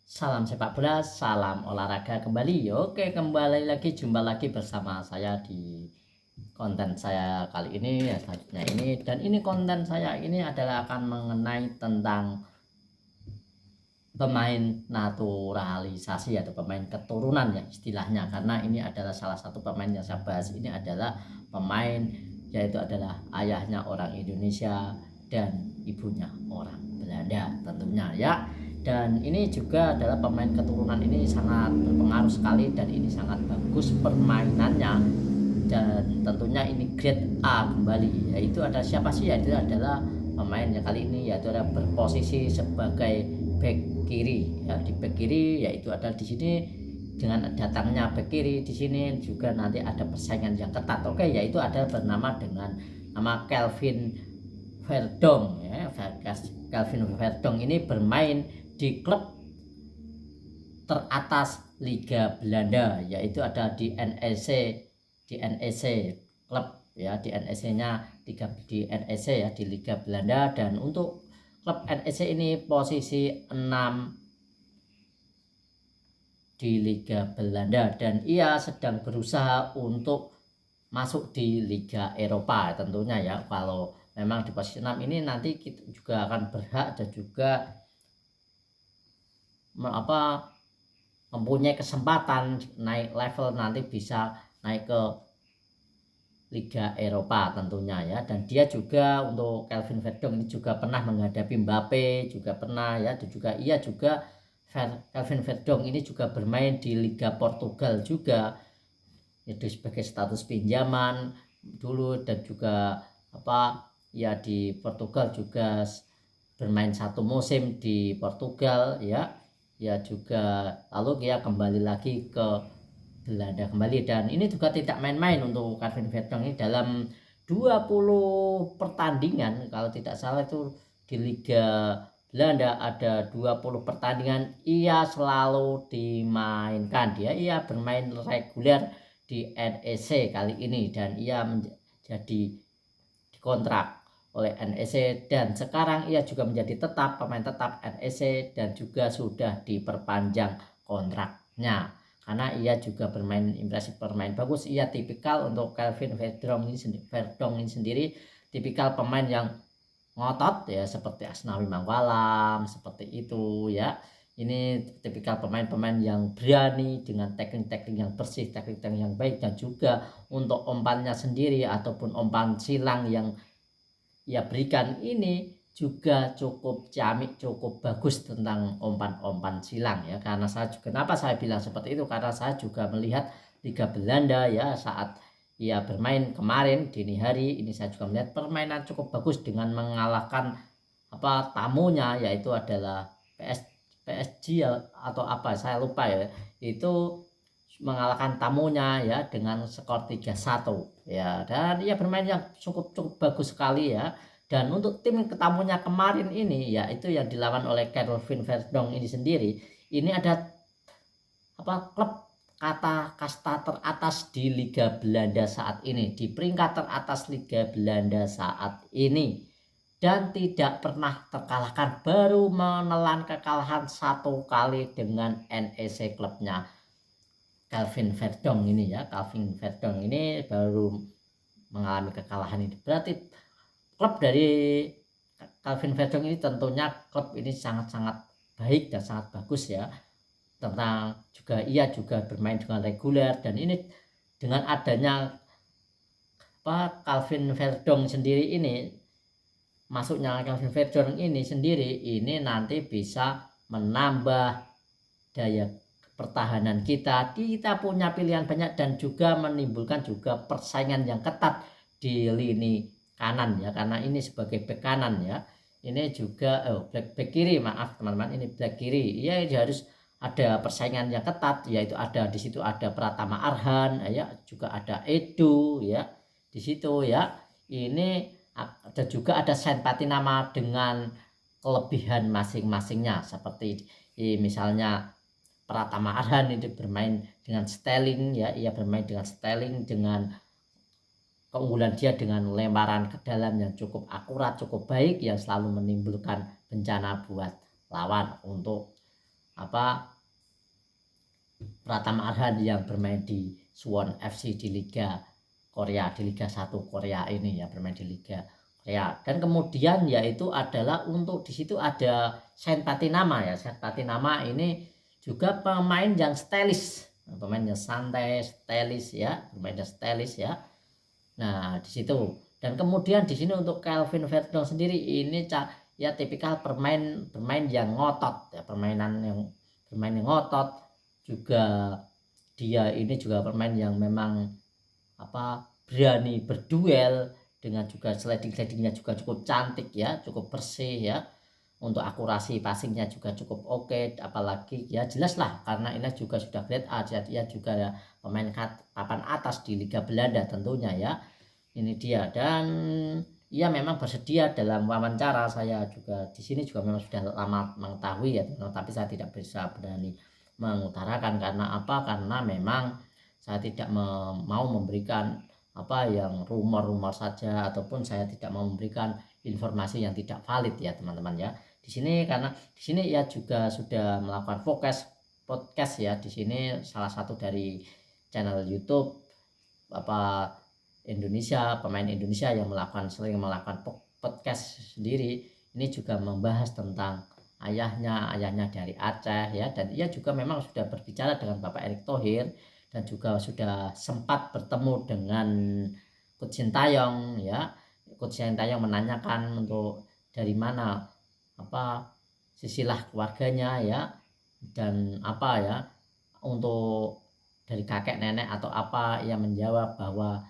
Salam sepak bola, salam olahraga kembali. Oke, kembali lagi, jumpa lagi bersama saya di konten saya kali ini ya, selanjutnya ini. Dan ini konten saya ini adalah akan mengenai tentang pemain naturalisasi atau pemain keturunan ya istilahnya, karena ini adalah salah satu pemain yang saya bahas ini adalah pemain yaitu adalah ayahnya orang Indonesia dan ibunya orang Belanda tentunya ya. Dan ini juga adalah pemain keturunan ini sangat berpengaruh sekali dan ini sangat bagus permainannya, dan tentunya ini grade A kembali. Yaitu ada siapa sih? Yaitu adalah pemain yang kali ini yaitu ada berposisi sebagai back kiri ya. Di back kiri yaitu ada di sini, dengan datangnya back kiri di sini juga nanti ada persaingan yang ketat. Oke, yaitu ada bernama dengan nama Kelvin Verdong ya. Kelvin Verdong ini bermain di klub teratas Liga Belanda, yaitu ada di NEC klub ya, di NEC-nya di NEC ya, di Liga Belanda. Dan untuk klub NEC ini posisi 6 di Liga Belanda, dan ia sedang berusaha untuk masuk di Liga Eropa tentunya ya. Kalau memang di posisi 6 ini nanti kita juga akan berhak dan juga mempunyai kesempatan naik level, nanti bisa naik ke Liga Eropa tentunya ya. Dan dia juga, untuk Kelvin Verdong ini juga pernah menghadapi Mbappe, juga pernah ya. Dan juga Kelvin Verdong ini juga bermain di Liga Portugal juga, itu sebagai status pinjaman dulu. Dan juga ya di Portugal juga bermain satu musim di Portugal ya. Ya juga lalu dia kembali lagi ke Belanda kembali. Dan ini juga tidak main-main untuk Kelvin Verdong ini. Dalam 20 pertandingan kalau tidak salah itu di Liga Belanda ada 20 pertandingan ia selalu dimainkan. Ia bermain reguler di NEC kali ini, dan ia menjadi dikontrak oleh NEC, dan sekarang ia juga menjadi pemain tetap NEC dan juga sudah diperpanjang kontraknya karena ia juga bermain impresif, bermain bagus. Ia tipikal untuk Kelvin Verdong ini sendiri tipikal pemain yang ngotot ya, seperti Asnawi Mangkualam seperti itu ya. Ini tipikal pemain-pemain yang berani dengan teknik-teknik yang bersih, teknik-teknik yang baik, dan juga untuk umpannya sendiri ataupun umpan silang yang ia berikan ini juga cukup ciamik, cukup bagus tentang umpan-umpan silang ya. Karena kenapa saya bilang seperti itu, karena saya juga melihat Liga Belanda ya saat ia bermain kemarin dini hari ini. Saya juga melihat permainan cukup bagus dengan mengalahkan tamunya, yaitu adalah PSG atau saya lupa ya. Itu mengalahkan tamunya ya dengan skor 3-1 ya. Dan ia bermain yang cukup bagus sekali ya. Dan untuk tim ketamunya kemarin ini ya, itu yang dilawan oleh Kelvin Verdong ini sendiri, ini ada klub kasta teratas di Liga Belanda saat ini, di peringkat teratas Liga Belanda saat ini, dan tidak pernah terkalahkan, baru menelan kekalahan 1 kali dengan NEC klubnya Kelvin Verdong ini ya. Kelvin Verdong ini baru mengalami kekalahan ini. Berarti klub dari Kelvin Verdong ini tentunya klub ini sangat-sangat baik dan sangat bagus ya. Tentang juga ia juga bermain dengan reguler, dan ini dengan adanya Kelvin Verdong sendiri ini, masuknya Kelvin Verdong ini sendiri ini nanti bisa menambah daya pertahanan kita punya pilihan banyak, dan juga menimbulkan juga persaingan yang ketat di lini kanan ya, karena ini sebagai bek kanan ya. Ini juga back kiri, maaf teman-teman, ini back kiri ya, harus ada persaingan yang ketat, yaitu ada di situ ada Pratama Arhan ya, juga ada Edo ya di situ ya. Ini ada juga ada Saint Patinama dengan kelebihan masing-masingnya, seperti misalnya Pratama Arhan itu bermain dengan styling ya, ia bermain dengan styling, dengan keunggulan dia dengan lemparan ke dalam yang cukup akurat, cukup baik, yang selalu menimbulkan bencana buat lawan untuk Pratama Arhan yang bermain di Suwon FC di Liga Korea, di Liga 1 Korea ini ya, bermain di Liga Korea. Dan kemudian yaitu adalah untuk di situ ada Saint Patinama ya. Saint Patinama ini juga pemain yang stylish, pemain yang santai, stylish ya, pemain yang stylish ya. Nah, di situ. Dan kemudian di sini untuk Kelvin Verdong sendiri ini ya tipikal bermain yang ngotot ya, bermain yang ngotot. Juga dia ini juga pemain yang memang berani berduel, dengan juga slidingnya juga cukup cantik ya, cukup bersih ya. Untuk akurasi passingnya juga cukup oke, apalagi ya jelas lah karena ini juga sudah grade A, jadi dia juga ya pemain papan atas di Liga Belanda tentunya ya. Ini dia. Dan ia memang bersedia dalam wawancara. Saya juga di sini juga memang sudah lama mengetahui ya, tapi saya tidak bisa berani mengutarakan karena karena memang saya tidak mau memberikan yang rumor-rumor saja, ataupun saya tidak mau memberikan informasi yang tidak valid ya teman-teman ya. Di sini karena di sini ia juga sudah melakukan podcast ya, di sini salah satu dari channel YouTube Indonesia, pemain Indonesia yang sering melakukan podcast sendiri. Ini juga membahas tentang ayahnya dari Aceh ya, dan ia juga memang sudah berbicara dengan Bapak Erick Thohir, dan juga sudah sempat bertemu dengan Coach Sintayong ya. Coach Sintayong menanyakan untuk dari mana sisilah keluarganya ya, dan untuk dari kakek nenek atau ia menjawab bahwa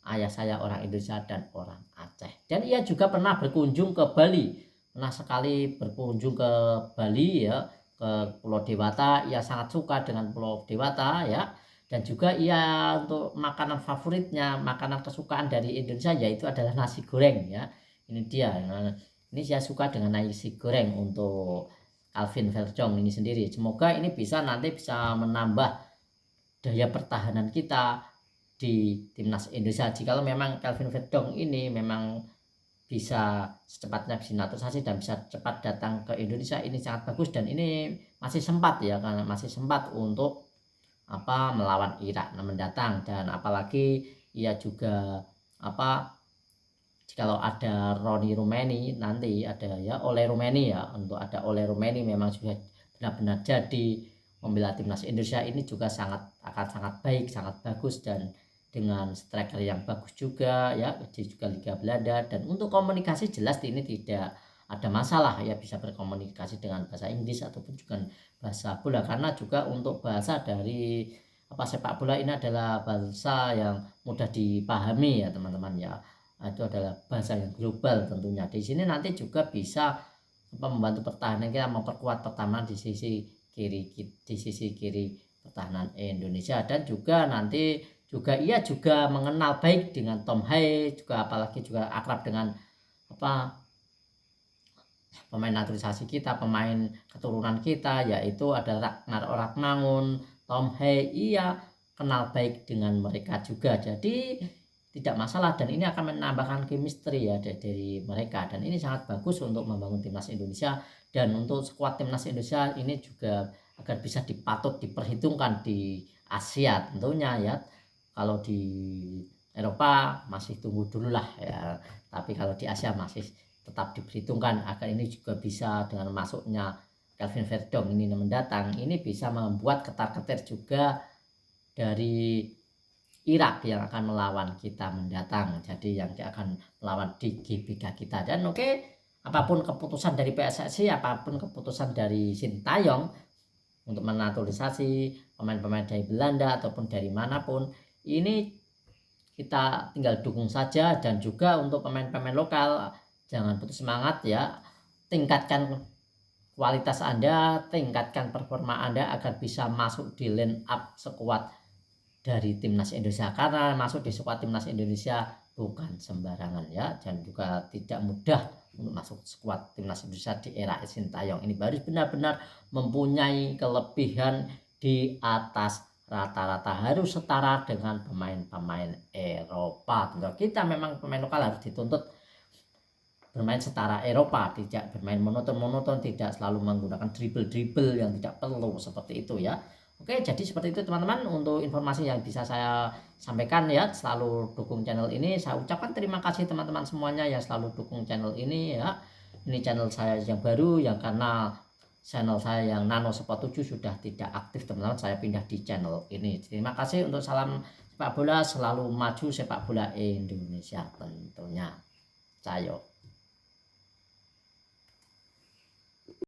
ayah saya orang Indonesia dan orang Aceh. Dan ia juga pernah berkunjung ke Bali, pernah sekali berkunjung ke Bali ya, ke Pulau Dewata. Ia sangat suka dengan Pulau Dewata ya. Dan juga ia untuk makanan favoritnya, makanan kesukaan dari Indonesia yaitu adalah nasi goreng ya. Ini dia. Ini saya suka dengan nasi goreng untuk Kelvin Verdong ini sendiri. Semoga ini nanti bisa menambah daya pertahanan kita di timnas Indonesia. Jika memang Kelvin Verdong ini memang bisa secepatnya naturalisasi dan bisa cepat datang ke Indonesia, ini sangat bagus. Dan ini masih sempat ya, karena masih sempat untuk melawan Irak mendatang. Dan apalagi ia juga kalau ada Ronnie Rumeni nanti ada ya, Ole Rumeni ya, untuk ada Ole Rumeni memang sudah benar-benar jadi membela timnas Indonesia. Ini juga akan sangat baik, sangat bagus, dan dengan striker yang bagus juga ya, juga Liga Belanda. Dan untuk komunikasi jelas ini tidak ada masalah ya, bisa berkomunikasi dengan bahasa Inggris ataupun juga bahasa bola, karena juga untuk bahasa dari sepak bola ini adalah bahasa yang mudah dipahami ya teman-teman ya. Itu adalah bahasa yang global tentunya. Di sini nanti juga bisa membantu pertahanan kita, memperkuat pertahanan di sisi kiri pertahanan Indonesia. Dan juga nanti juga ia juga mengenal baik dengan Tom Hae, juga apalagi juga akrab dengan pemain naturalisasi kita, pemain keturunan kita, yaitu ada Ragnar Oratmangun, Tom Hae. Ia kenal baik dengan mereka juga, jadi tidak masalah. Dan ini akan menambahkan chemistry ya dari mereka, dan ini sangat bagus untuk membangun timnas Indonesia. Dan untuk skuad timnas Indonesia ini juga agar bisa diperhitungkan di Asia tentunya ya. Kalau di Eropa masih tunggu dulu lah ya, tapi kalau di Asia masih tetap diperhitungkan, agar ini juga bisa dengan masuknya Kelvin Verdong ini mendatang, ini bisa membuat ketar-ketir juga dari Irak yang akan melawan kita mendatang, jadi yang akan melawan di GBK kita. Dan apapun keputusan dari PSSI, apapun keputusan dari Sintayong untuk menaturalisasi pemain-pemain dari Belanda ataupun dari manapun, ini kita tinggal dukung saja. Dan juga untuk pemain-pemain lokal, jangan putus semangat ya, tingkatkan kualitas Anda, tingkatkan performa Anda agar bisa masuk di line up sekuat dari timnas Indonesia, karena masuk di squad timnas Indonesia bukan sembarangan ya, dan juga tidak mudah untuk masuk squad timnas Indonesia di era Sintayong. Ini baru benar-benar mempunyai kelebihan di atas rata-rata, harus setara dengan pemain-pemain Eropa. Tentu kita memang pemain lokal harus dituntut bermain setara Eropa, tidak bermain monoton, tidak selalu menggunakan dribble yang tidak perlu seperti itu ya. Oke, jadi seperti itu teman-teman untuk informasi yang bisa saya sampaikan ya. Selalu dukung channel ini. Saya ucapkan terima kasih teman-teman semuanya yang selalu dukung channel ini ya. Ini channel saya yang baru, yang karena channel saya yang Nano Sport 7 sudah tidak aktif teman-teman, saya pindah di channel ini. Terima kasih untuk salam sepak bola, selalu maju sepak bola Indonesia tentunya. Cayo.